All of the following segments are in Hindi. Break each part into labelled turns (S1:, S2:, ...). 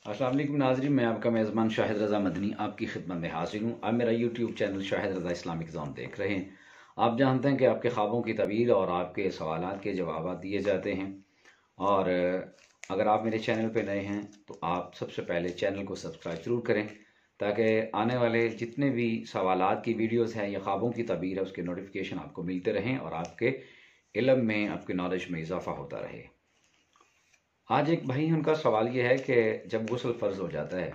S1: अस्सलाम वालेकुम नाज़रीन, मैं आपका मेज़बान शाहिद रज़ा मदनी आपकी खिदमत में हाजिर हूँ। आप मेरा यूट्यूब चैनल शाहिद रज़ा इस्लामिक ज़ोन देख रहे हैं। आप जानते हैं कि आपके ख्वाबों की तबीर और आपके सवालात के जवाब दिए जाते हैं। और अगर आप मेरे चैनल पर नए हैं तो आप सबसे पहले चैनल को सब्सक्राइब ज़रूर करें, ताकि आने वाले जितने भी सवालात की वीडियोज़ हैं या ख्वाबों की तबीर है उसके नोटिफिकेशन आपको मिलते रहें और आपके इल्म में, आपके नॉलेज में इजाफ़ा होता रहे। आज एक भाई, उनका सवाल ये है कि जब गुस्ल फ़र्ज़ हो जाता है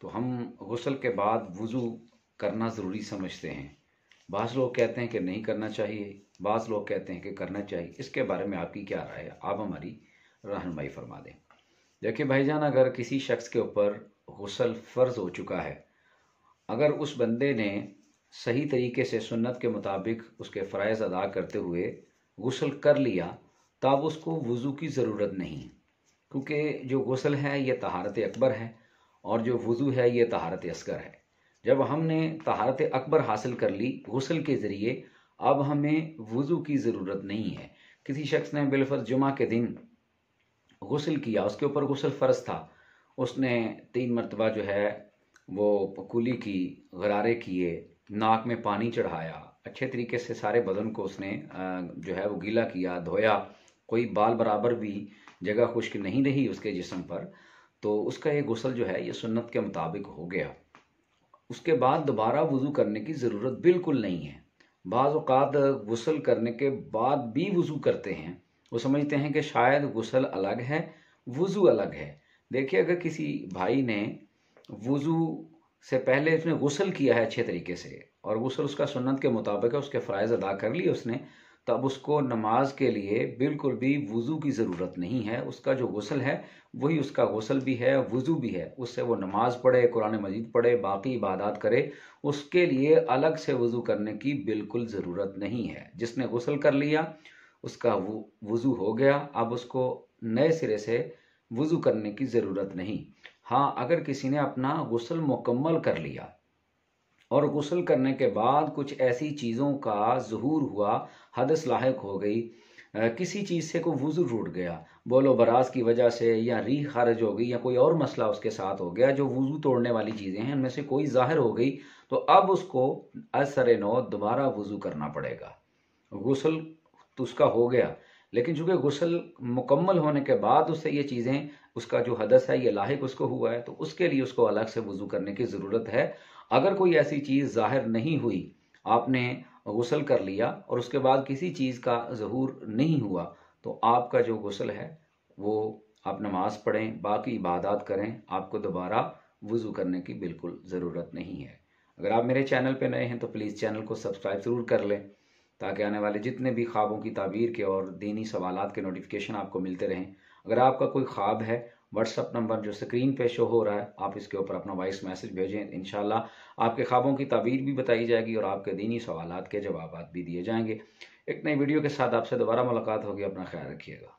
S1: तो हम गुस्ल के बाद वज़ू करना ज़रूरी समझते हैं। बाज़ लोग कहते हैं कि नहीं करना चाहिए, बाज़ लोग कहते हैं कि करना चाहिए। इसके बारे में आपकी क्या राय है? आप हमारी रहनुमाई फरमा दें। देखिए भाईजान, अगर किसी शख्स के ऊपर गुस्ल फ़र्ज़ हो चुका है, अगर उस बंदे ने सही तरीके से सुन्नत के मुताबिक उसके फ़राइज़ अदा करते हुए गुस्ल कर लिया, तब उसको वज़ू की ज़रूरत नहीं, क्योंकि जो गुस्ल है ये तहारत अकबर है और जो वज़ू है ये तहारत असगर है। जब हमने तहारत अकबर हासिल कर ली गुस्ल के ज़रिए, अब हमें वज़ू की ज़रूरत नहीं है। किसी शख्स ने बिलफ़र्ज़ जुमा के दिन गुस्ल किया, उसके ऊपर गुस्ल फ़र्ज़ था, उसने 3 मरतबा जो है वो कुली की, गरारे किए, नाक में पानी चढ़ाया, अच्छे तरीके से सारे बदन को उसने जो है वो गीला किया, धोया, कोई बाल बराबर भी जगह खुश्क नहीं रही उसके जिस्म पर, तो उसका ये गुस्ल जो है ये सुन्नत के मुताबिक हो गया। उसके बाद दोबारा वज़ू करने की ज़रूरत बिल्कुल नहीं है। बाज़ औक़ात गुस्ल करने के बाद भी वज़ू करते हैं, वो समझते हैं कि शायद गुस्ल अलग है, वज़ू अलग है। देखिए, अगर किसी भाई ने वज़ू से पहले उसने गुस्ल किया है अच्छे तरीके से और गुस्ल उसका सुन्नत के मुताबिक है, उसके फ़राइज़ अदा कर लिए उसने, तब उसको नमाज के लिए बिल्कुल भी वज़ू की ज़रूरत नहीं है। उसका जो गुस्ल है वही उसका गुस्ल भी है, वज़ू भी है। उससे वो नमाज पढ़े, कुरान मजीद पढ़े, बाकी इबादत करे, उसके लिए अलग से वज़ू करने की बिल्कुल ज़रूरत नहीं है। जिसने गुस्ल कर लिया उसका वज़ू हो गया, अब उसको नए सिरे से वज़ू करने की ज़रूरत नहीं। हाँ, अगर किसी ने अपना गुस्ल मुकम्मल कर लिया और गुस्ल करने के बाद कुछ ऐसी चीज़ों का ज़ुहूर हुआ, हदस लाहिक हो गई, किसी चीज़ से कोई वज़ू टूट गया, बोलो बरास की वजह से, या रीह खारिज हो गई, या कोई और मसला उसके साथ हो गया, जो वज़ू तोड़ने वाली चीज़ें हैं उनमें से कोई ज़ाहिर हो गई, तो अब उसको असर नौ दोबारा वज़ू करना पड़ेगा। गुस्ल तो उसका हो गया, लेकिन चूँकि गुस्ल मुकम्मल होने के बाद उससे ये चीज़ें, उसका जो हदस है ये लाहिक उसको हुआ है, तो उसके लिए उसको अलग से वज़ू करने की ज़रूरत है। अगर कोई ऐसी चीज़ ज़ाहिर नहीं हुई, आपने गुस्ल कर लिया और उसके बाद किसी चीज़ का ज़हूर नहीं हुआ, तो आपका जो गुस्ल है वो आप नमाज़ पढ़ें, बाकी इबादत करें, आपको दोबारा वज़ू करने की बिल्कुल ज़रूरत नहीं है। अगर आप मेरे चैनल पे नए हैं तो प्लीज़ चैनल को सब्सक्राइब ज़रूर कर लें, ताकि आने वाले जितने भी ख्वाबों की ताबीर के और दीनी सवालात के नोटिफिकेशन आपको मिलते रहें। अगर आपका कोई ख्वाब है, व्हाट्सअप नंबर जो स्क्रीन पे शो हो रहा है, आप इसके ऊपर अपना वॉइस मैसेज भेजें। इंशाल्लाह आपके ख्वाबों की ताबीर भी बताई जाएगी और आपके दीनी सवालात के जवाब भी दिए जाएंगे। एक नई वीडियो के साथ आपसे दोबारा मुलाकात होगी। अपना ख्याल रखिएगा।